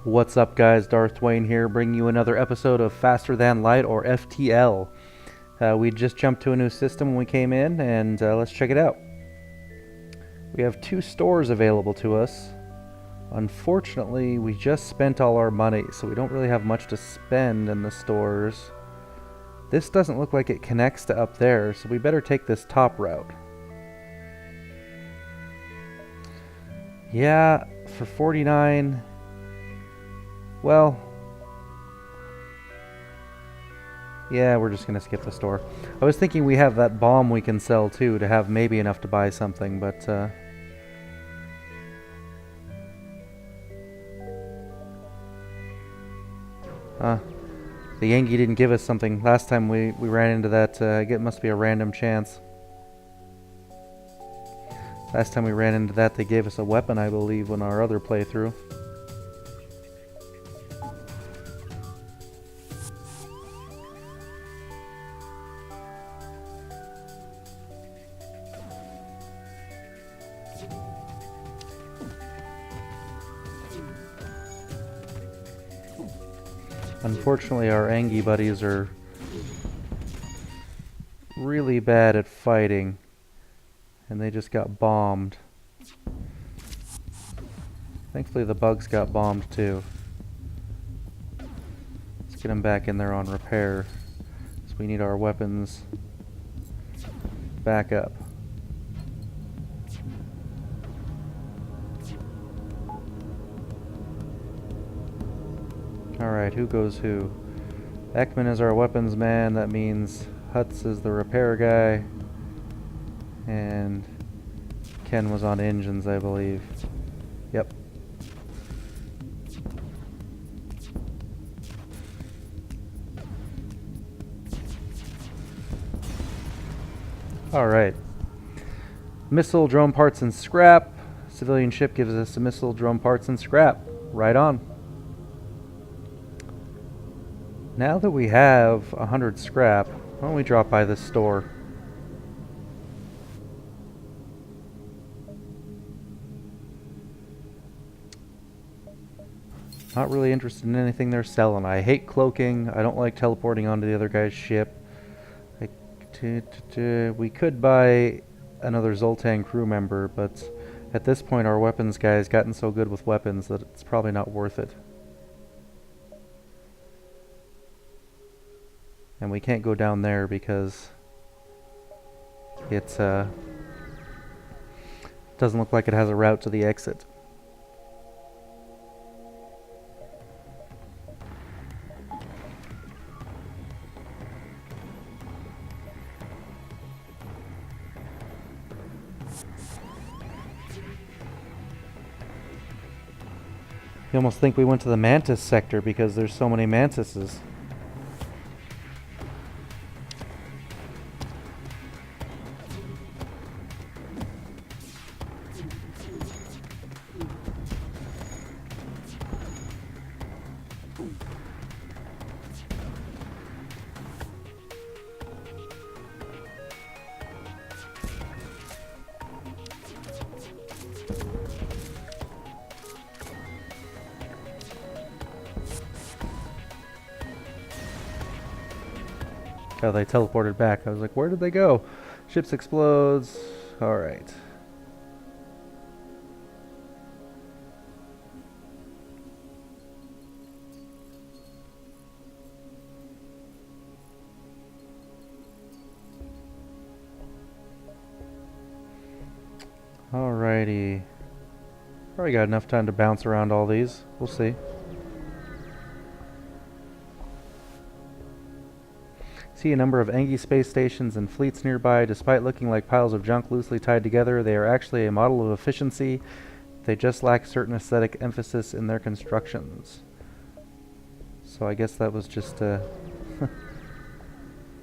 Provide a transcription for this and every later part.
What's up, guys? Darth Dwayne here, bringing you another episode of Faster Than Light, or FTL. We just jumped to a new system when we came in, and let's check it out. We have 2 stores available to us. Unfortunately, we just spent all our money, so we don't really have much to spend in the stores. This doesn't look like it connects to up there, so we better take this top route. Yeah, for 49... Well, yeah, we're just going to skip the store. I was thinking we have that bomb we can sell too to have maybe enough to buy something, but the Yankee didn't give us something. Last time we ran into that, it must be a random chance. Last time we ran into that, they gave us a weapon, I believe, on our other playthrough. Unfortunately, our Angie buddies are really bad at fighting, and they just got bombed. Thankfully, the bugs got bombed too. Let's get them back in there on repair, so we need our weapons back up. Alright, who goes who? Ekman is our weapons man, that means Hutz is the repair guy, and Ken was on engines, I believe. Yep. Alright. Missile, drone parts, and scrap. Civilian ship gives us a missile, drone parts, and scrap. Right on. Now that we have 100 scrap, why don't we drop by this store? Not really interested in anything they're selling. I hate cloaking. I don't like teleporting onto the other guy's ship. We could buy another Zoltan crew member, but at this point our weapons guy has gotten so good with weapons that it's probably not worth it. And we can't go down there because it's doesn't look like it has a route to the exit. You almost think we went to the Mantis sector because there's so many mantises. Oh, they teleported back. I was like, where did they go? Ships explodes. Alright. Alrighty. Probably got enough time to bounce around all these. We'll see. See a number of Angie space stations and fleets nearby. Despite looking like piles of junk loosely tied together, they are actually a model of efficiency. They just lack certain aesthetic emphasis in their constructions. So I guess that was just a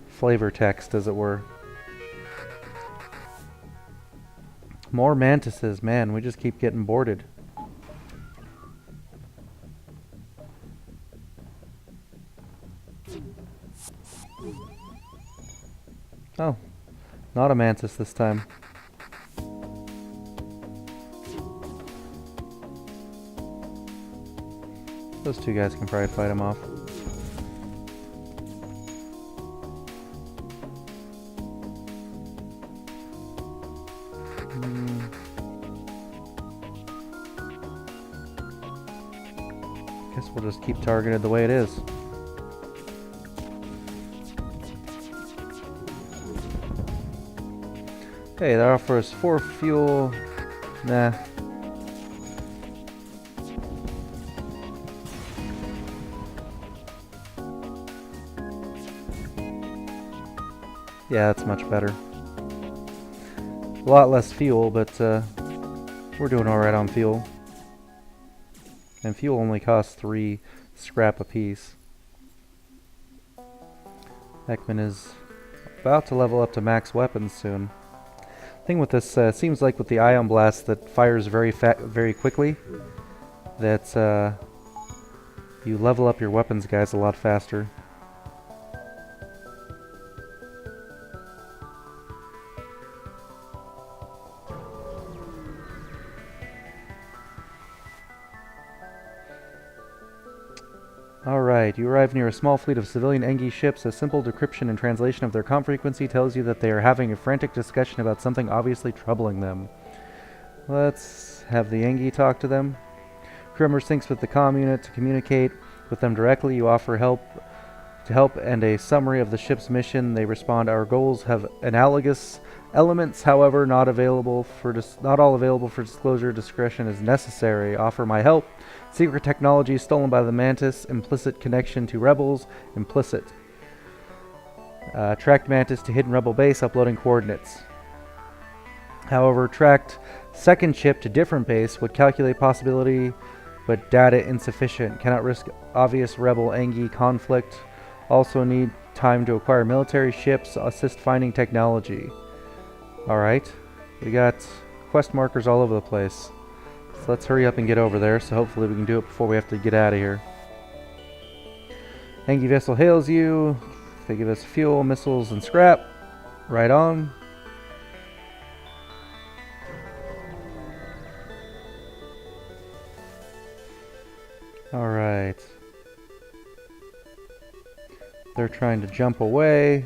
flavor text, as it were. More mantises, man, we just keep getting boarded. Oh, not a mantis this time. Those two guys can probably fight him off. Guess we'll just keep targeted the way it is. Hey, that offers 4 fuel. Nah. Yeah, that's much better. A lot less fuel, but we're doing alright on fuel. And fuel only costs 3 scrap apiece. Ekman is about to level up to max weapons soon. Thing with this, seems like with the ion blast that fires very quickly, that you level up your weapons guys a lot faster. Alright, you arrive near a small fleet of civilian Engi ships. A simple decryption and translation of their comm frequency tells you that they are having a frantic discussion about something obviously troubling them. Let's have the Engi talk to them. Crew member syncs with the comm unit to communicate with them directly. You offer help and a summary of the ship's mission. They respond, "Our goals have analogous elements, however, not all available for disclosure. Discretion is necessary. Offer my help. Secret technology stolen by the Mantis. Implicit connection to rebels. Implicit. Tracked Mantis to hidden rebel base. Uploading coordinates. However, tracked second ship to different base would calculate possibility, but data insufficient. Cannot risk obvious rebel Engi conflict. Also need time to acquire military ships. Assist finding technology." Alright. We got quest markers all over the place. So let's hurry up and get over there, so hopefully we can do it before we have to get out of here. Engi vessel hails you. They give us fuel, missiles, and scrap. Right on. Alright. They're trying to jump away.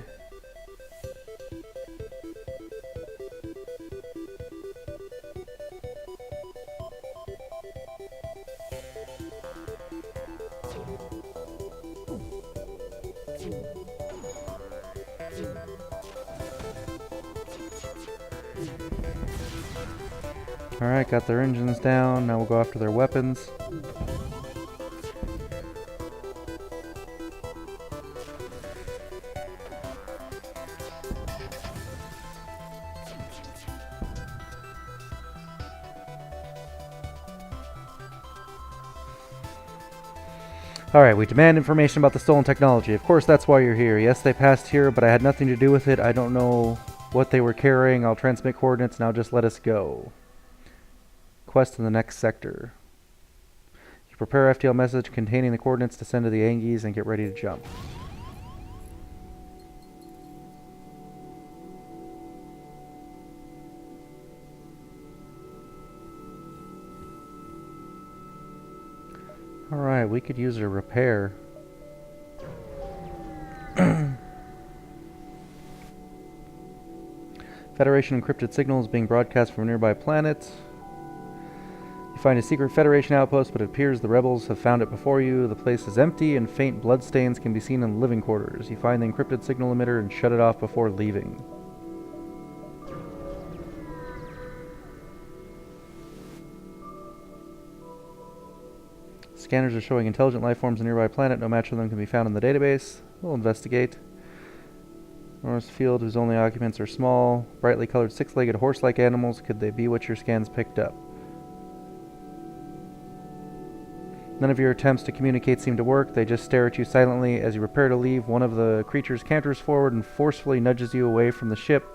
Alright, got their engines down. Now we'll go after their weapons. Alright, we demand information about the stolen technology. Of course, that's why you're here. Yes, they passed here, but I had nothing to do with it. I don't know what they were carrying. I'll transmit coordinates, now just let us go. Quest in the next sector. You prepare FTL message containing the coordinates to send to the Engis and get ready to jump. Alright, we could use a repair. Federation encrypted signals being broadcast from a nearby planet. You find a secret Federation outpost, but it appears the rebels have found it before you. The place is empty and faint bloodstains can be seen in the living quarters. You find the encrypted signal emitter and shut it off before leaving. Scanners are showing intelligent life forms on a nearby planet. No match for them can be found in the database. We'll investigate. North field whose only occupants are small, brightly colored six-legged horse-like animals. Could they be what your scans picked up? None of your attempts to communicate seem to work. They just stare at you silently. As you prepare to leave, one of the creatures canters forward and forcefully nudges you away from the ship.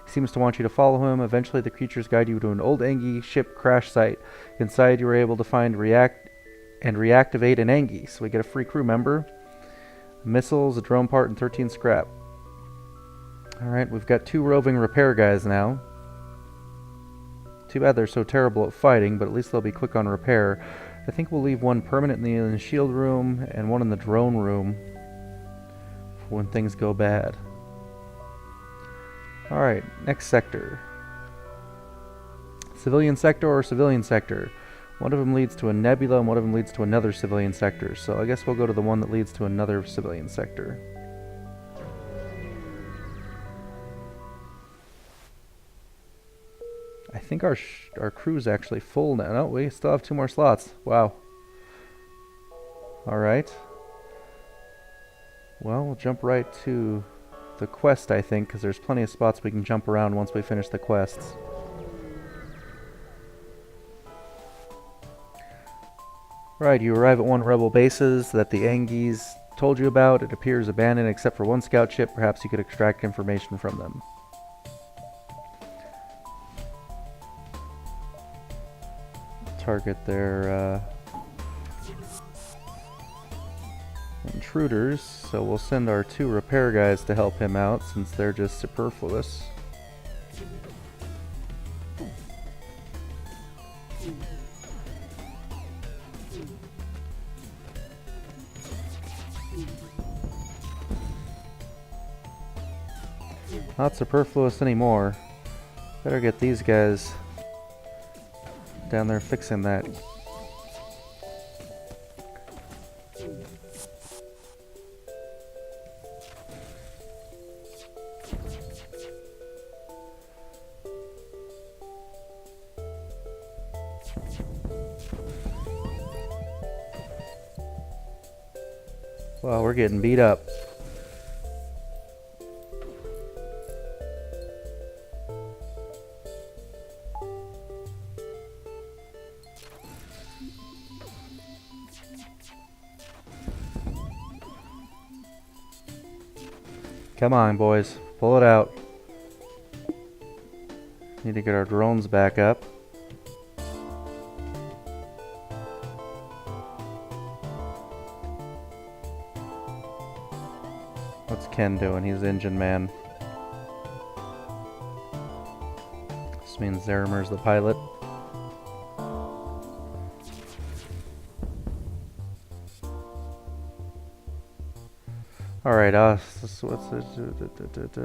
He seems to want you to follow him. Eventually, the creatures guide you to an old Engi ship crash site. Inside, you are able to find reactivate an Engi. So we get a free crew member, missiles, a drone part, and 13 scrap. Alright, we've got 2 roving repair guys now. Too bad they're so terrible at fighting, but at least they'll be quick on repair. I think we'll leave one permanently in the shield room and one in the drone room for when things go bad. Alright, next sector. Civilian sector or civilian sector? One of them leads to a nebula and one of them leads to another civilian sector. So I guess we'll go to the one that leads to another civilian sector. I think our crew's actually full now. No, we still have 2 more slots. Wow. Alright. Well, we'll jump right to the quest, I think, because there's plenty of spots we can jump around once we finish the quests. Right, you arrive at one rebel bases that the Angies told you about. It appears abandoned except for one scout ship. Perhaps you could extract information from them. Target their intruders, so we'll send our 2 repair guys to help him out since they're just superfluous. Not superfluous anymore. Better get these guys down there fixing that. Wow, we're getting beat up. Come on, boys. Pull it out. Need to get our drones back up. What's Ken doing? He's engine man. This means Zarimer's the pilot. Alright, what's it?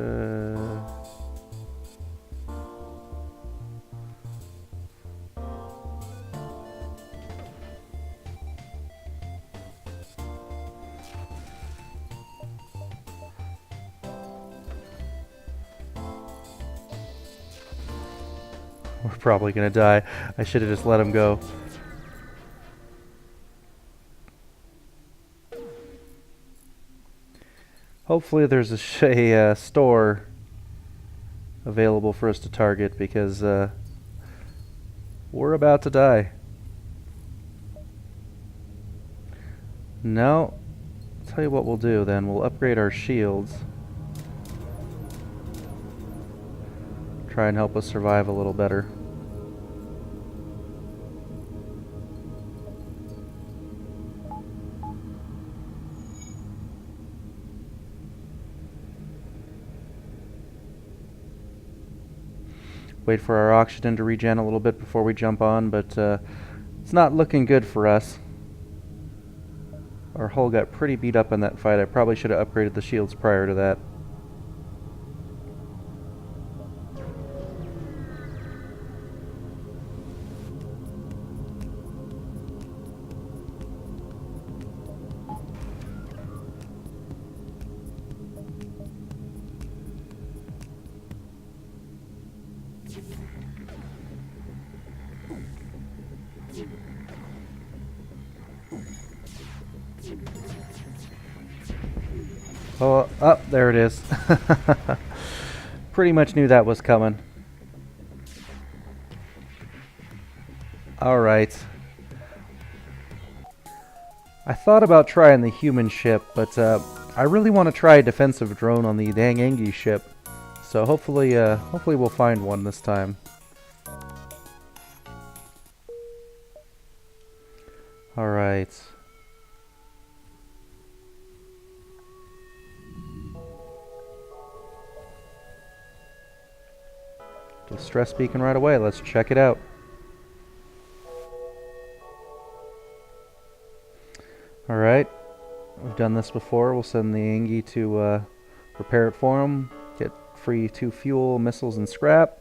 We're probably gonna die. I should have just let him go. Hopefully there's a store available for us to target because we're about to die. No. I'll tell you what we'll do then. We'll upgrade our shields. Try and help us survive a little better. Wait for our oxygen to regen a little bit before we jump on, but it's not looking good for us. Our hull got pretty beat up in that fight. I probably should have upgraded the shields prior to that. Oh, up there it is. Pretty much knew that was coming. Alright. I thought about trying the human ship, but I really want to try a defensive drone on the dang Angie ship. So hopefully we'll find one this time. Alright. Distress beacon right away. Let's check it out. Alright, we've done this before. We'll send the Angie to repair it for him. Get free 2 fuel, missiles, and scrap.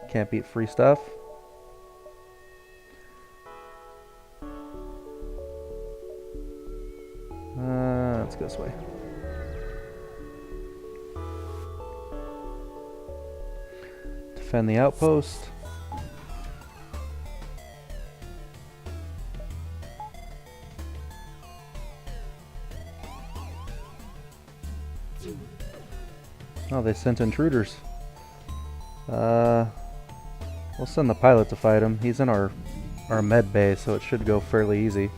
Can't beat free stuff. Let's go this way. Defend the outpost. Oh, they sent intruders. We'll send the pilot to fight him. He's in our med bay, so it should go fairly easy.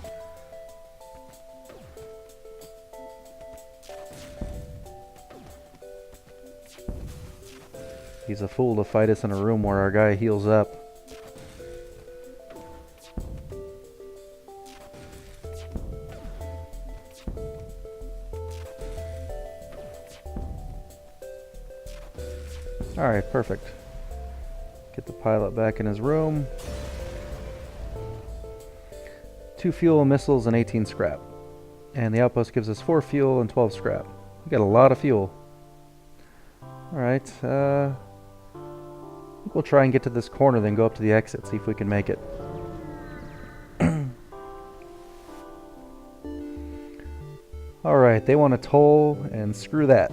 He's a fool to fight us in a room where our guy heals up. Alright, perfect. Get the pilot back in his room. 2 fuel, missiles, and 18 scrap. And the outpost gives us 4 fuel and 12 scrap. We got a lot of fuel. Alright, I think we'll try and get to this corner, then go up to the exit, see if we can make it. Alright, they want a toll, and screw that.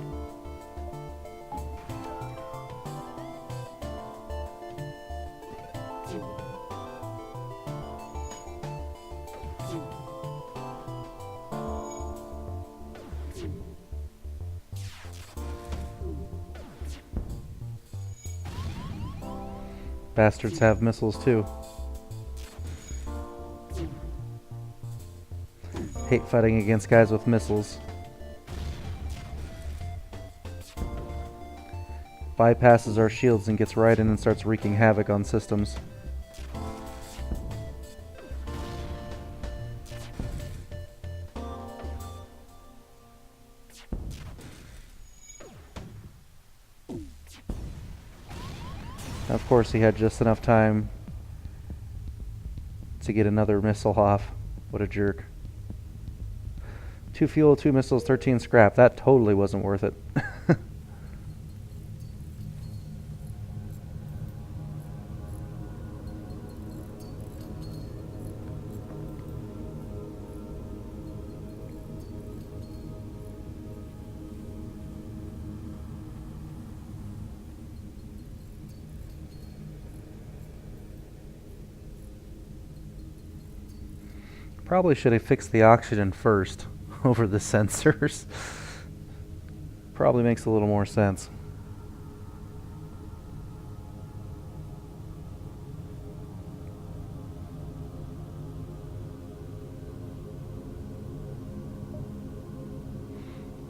Bastards have missiles too. Hate fighting against guys with missiles. Bypasses our shields and gets right in and starts wreaking havoc on systems. Of course, he had just enough time to get another missile off. What a jerk. 2 fuel, 2 missiles, 13 scrap. That totally wasn't worth it. Probably should have fixed the oxygen first over the sensors. Probably makes a little more sense.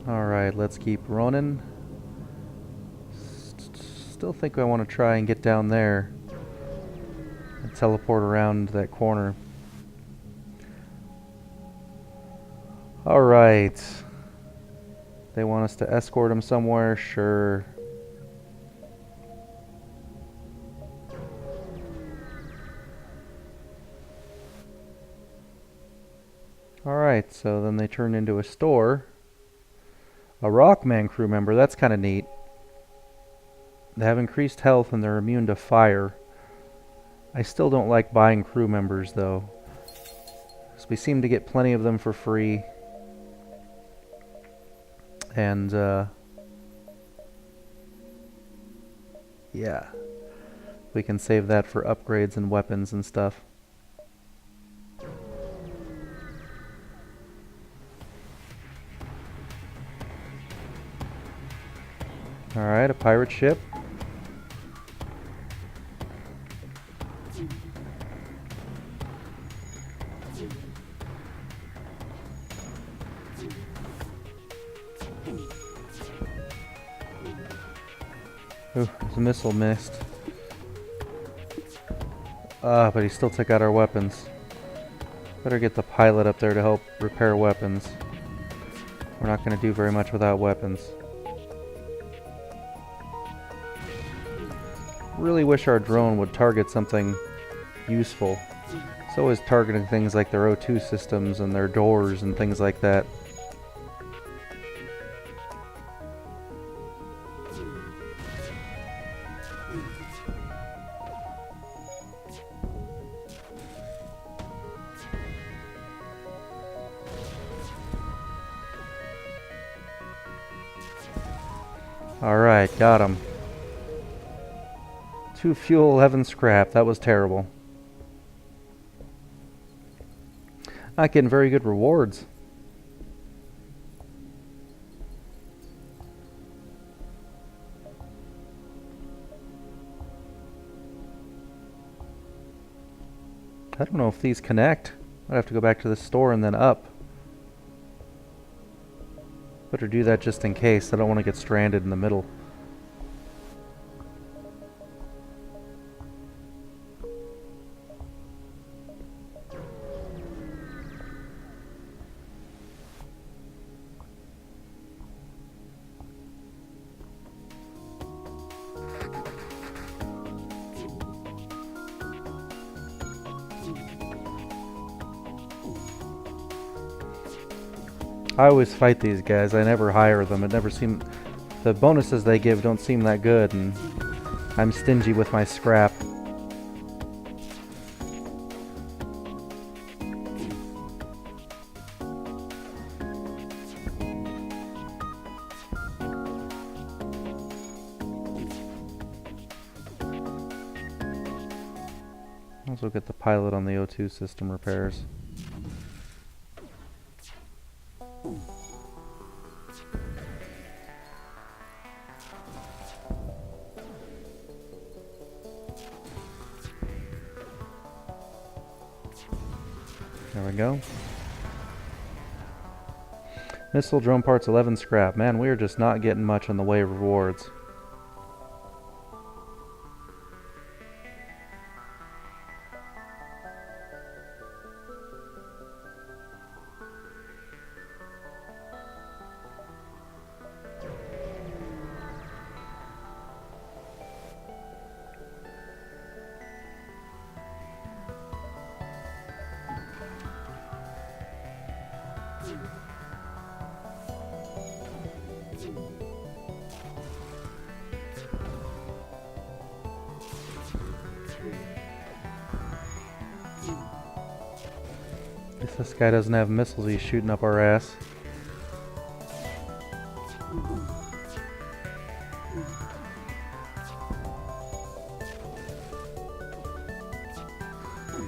Alright, let's keep running. Still think I want to try and get down there and teleport around that corner. Alright. They want us to escort him somewhere? Sure. Alright, so then they turn into a store. A Rockman crew member, that's kind of neat. They have increased health and they're immune to fire. I still don't like buying crew members though, so we seem to get plenty of them for free. And, yeah. We can save that for upgrades and weapons and stuff. Alright, a pirate ship. Ooh, his missile missed. But he still took out our weapons. Better get the pilot up there to help repair weapons. We're not going to do very much without weapons. Really wish our drone would target something useful It's always targeting things like their O2 systems and their doors and things like that. Alright, got him. 2 fuel, 11 scrap. That was terrible. Not getting very good rewards. I don't know if these connect. I'd have to go back to the store and then up. Better do that just in case. I don't want to get stranded in the middle. I always fight these guys. I never hire them. It never seems... The bonuses they give don't seem that good, and I'm stingy with my scrap. Also get the pilot on the O2 system repairs. There we go. Missile drone parts 11 scrap. Man, we are just not getting much in the way of rewards. Guess this guy doesn't have missiles, he's shooting up our ass.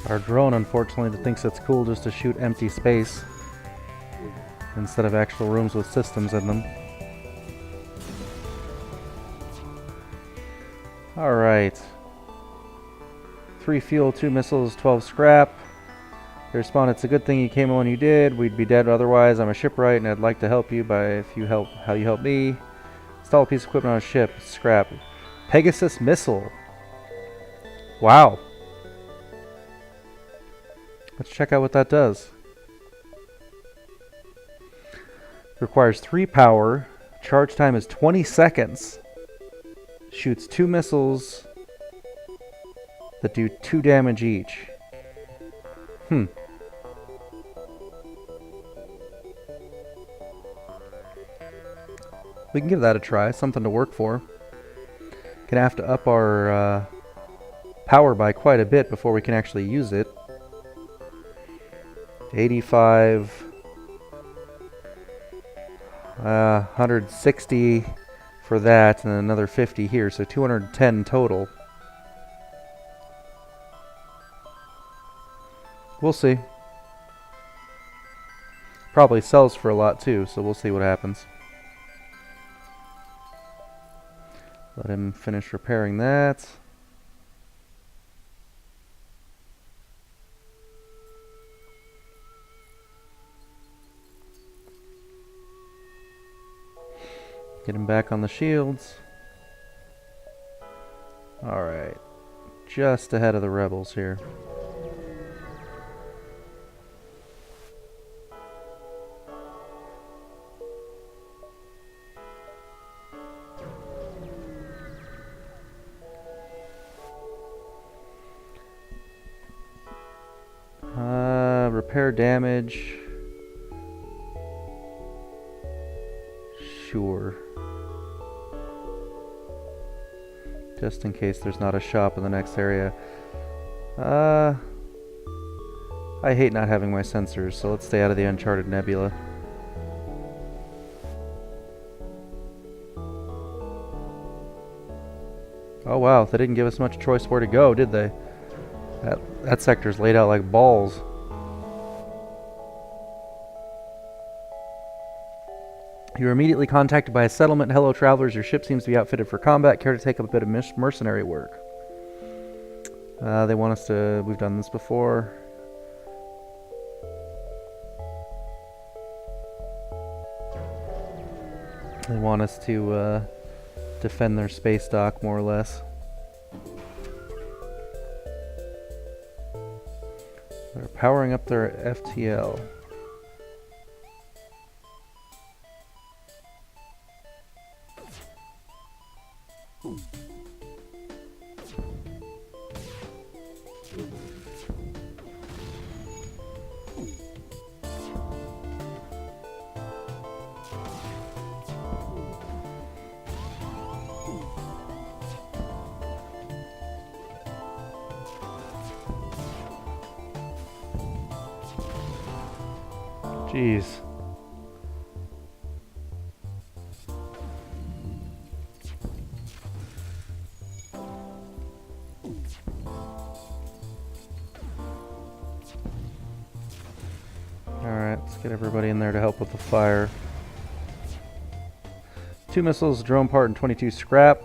Our drone unfortunately thinks it's cool just to shoot empty space instead of actual rooms with systems in them. Alright. 3 fuel, 2 missiles, 12 scrap. They respond, it's a good thing you came when you did. We'd be dead otherwise. I'm a shipwright and I'd like to help you by how you help me. Install a piece of equipment on a ship. Scrap. Pegasus missile. Wow. Let's check out what that does. Requires 3 power. Charge time is 20 seconds. Shoots 2 missiles that do 2 damage each. We can give that a try. Something to work for. Gonna have to up our power by quite a bit before we can actually use it. 85, 160 for that, and another 50 here, so 210 total. We'll see. Probably sells for a lot too, so we'll see what happens. Let him finish repairing that. Get him back on the shields. Alright. Just ahead of the rebels here. fire damage. Sure. Just in case there's not a shop in the next area. I hate not having my sensors, so let's stay out of the Uncharted Nebula. Oh wow, they didn't give us much choice where to go, did they? That sector's laid out like balls. You're immediately contacted by a settlement. Hello, travelers. Your ship seems to be outfitted for combat. Care to take up a bit of mercenary work? They want us to... We've done this before. They want us to defend their space dock, more or less. They're powering up their FTL. Jeez. Alright, let's get everybody in there to help with the fire. 2 missiles, drone part, and 22 scrap.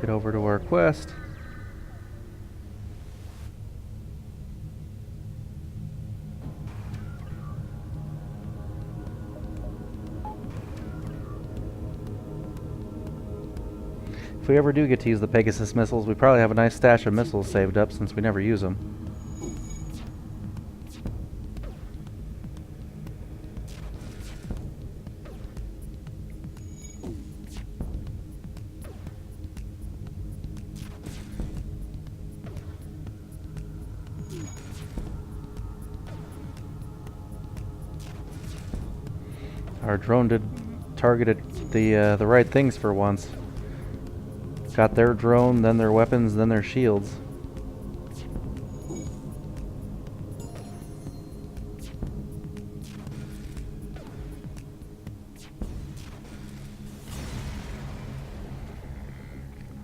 Get over to our quest. If we ever do get to use the Pegasus missiles, we probably have a nice stash of missiles saved up since we never use them. Our drone targeted the right things for once. Got their drone, then their weapons, then their shields.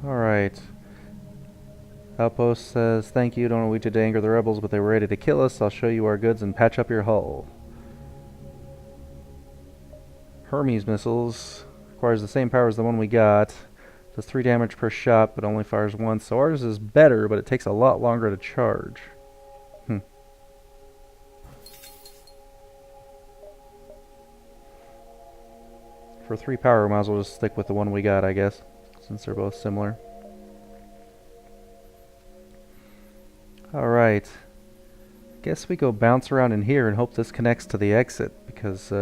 Alright. Outpost says, thank you, don't know we did to anger the rebels, but they were ready to kill us. I'll show you our goods and patch up your hull. Hermes missiles requires the same power as the one we got. Does 3 damage per shot, but only fires once. So ours is better, but it takes a lot longer to charge. For 3 power, we might as well just stick with the one we got, I guess, since they're both similar. Alright. Guess we go bounce around in here and hope this connects to the exit, because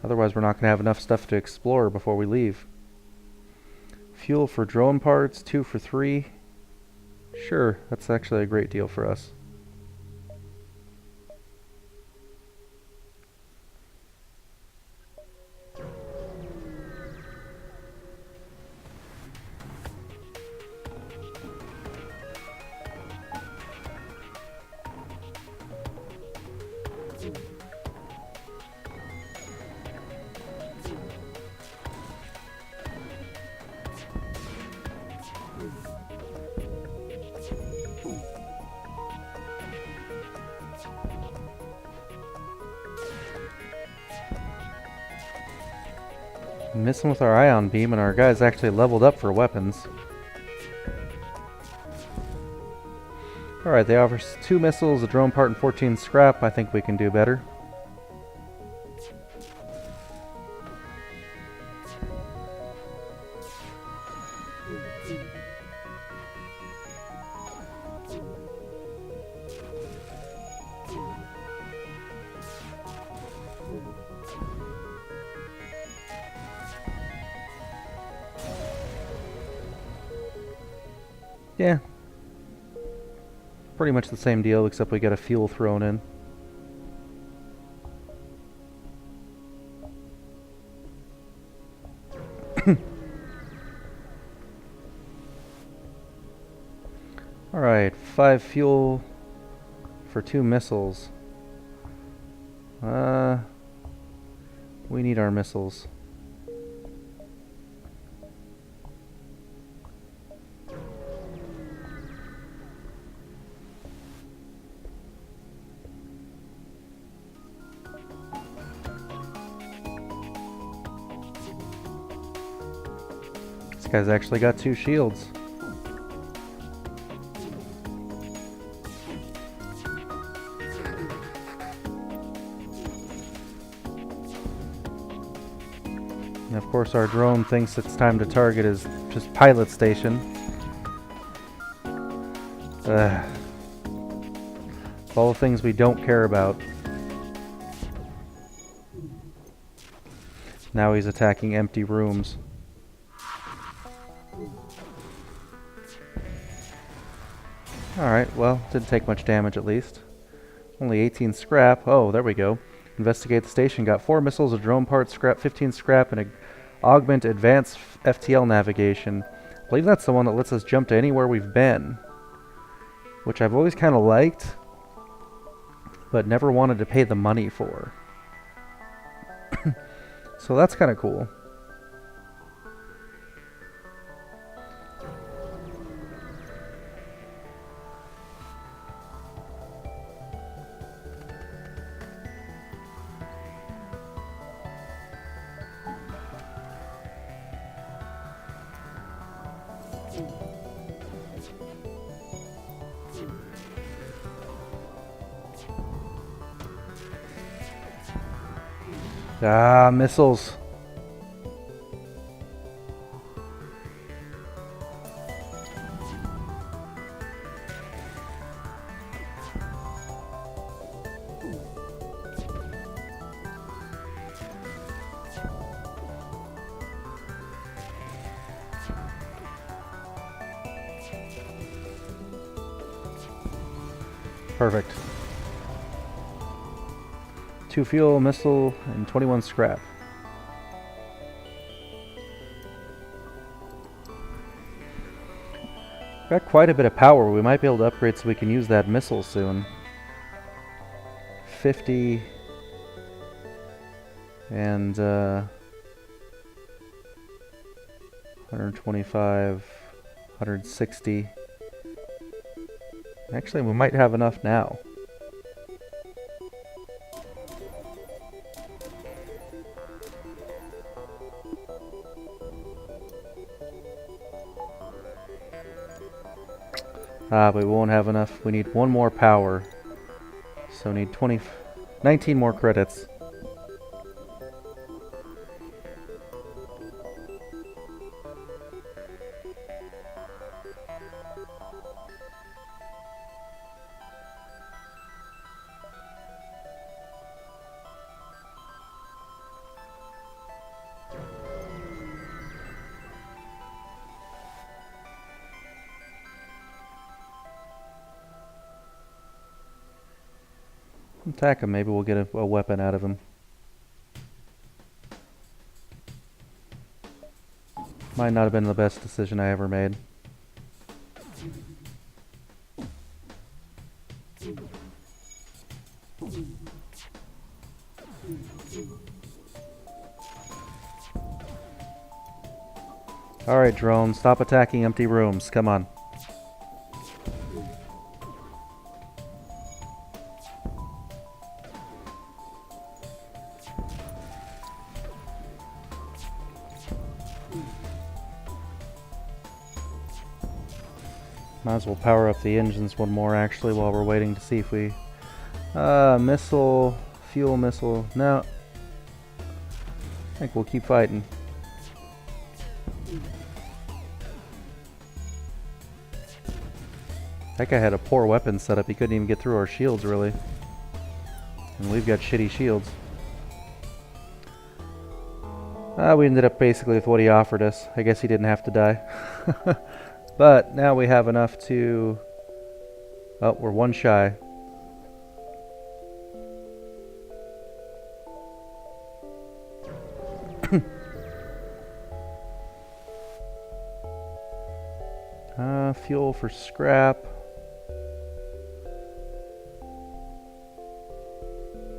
otherwise we're not going to have enough stuff to explore before we leave. Fuel for drone parts, 2 for 3. Sure, that's actually a great deal for us. Missing with our ion beam, and our guy's actually leveled up for weapons. Alright, they offer 2 missiles, a drone part, and 14 scrap. I think we can do better. Yeah. Pretty much the same deal, except we got a fuel thrown in. Alright, 5 fuel for 2 missiles. We need our missiles. This guy's actually got 2 shields. And of course our drone thinks it's time to target his just pilot station. All the things we don't care about. Now he's attacking empty rooms. Alright, well, didn't take much damage at least. Only 18 scrap. Oh, there we go. Investigate the station. Got 4 missiles, a drone part, scrap, 15 scrap, and augment advanced FTL navigation. I believe that's the one that lets us jump to anywhere we've been, which I've always kind of liked, but never wanted to pay the money for. So that's kind of cool. Ah, missiles. Perfect. 2 fuel, missile, and 21 scrap. Got quite a bit of power. We might be able to upgrade so we can use that missile soon. 50 and 125, 160. Actually, we might have enough now. Ah, but we won't have enough. We need 1 more power. So we need 19 more credits. Attack him, maybe we'll get a weapon out of him. Might not have been the best decision I ever made. Alright, drone, stop attacking empty rooms. Come on. Might as well power up the engines 1 more actually while we're waiting to see if we... missile, fuel missile. No. I think we'll keep fighting. That guy had a poor weapon setup. He couldn't even get through our shields, really. And we've got shitty shields. We ended up basically with what he offered us. I guess he didn't have to die. But now we have enough to... Oh, we're one shy. Fuel for scrap.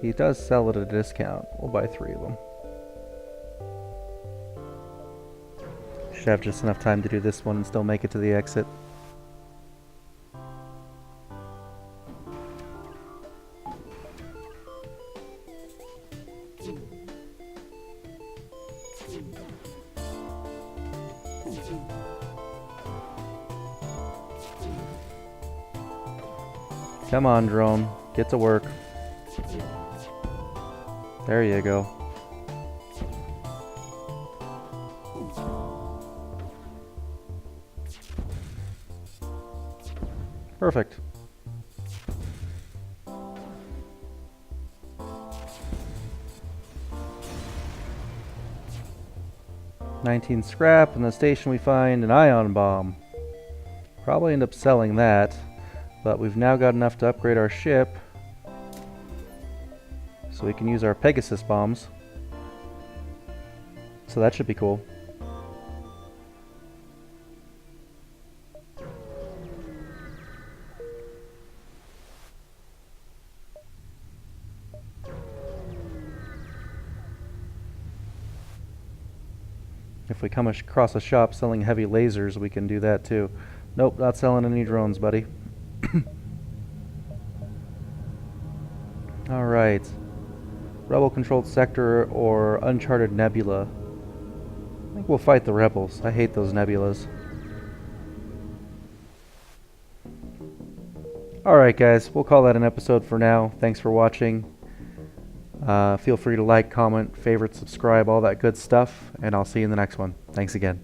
He does sell it at a discount. We'll buy 3 of them. Should have just enough time to do this one and still make it to the exit. Come on, drone. Get to work. There you go. Perfect. $19 scrap. In the station we find an ion bomb. Probably end up selling that. But we've now got enough to upgrade our ship. So we can use our Pegasus bombs. So that should be cool. If we come across a shop selling heavy lasers, we can do that too. Nope, not selling any drones, buddy. Alright. Rebel-controlled sector or uncharted nebula. I think we'll fight the rebels. I hate those nebulas. Alright guys, we'll call that an episode for now. Thanks for watching. Feel free to like, comment, favorite, subscribe, all that good stuff, and I'll see you in the next one. Thanks again.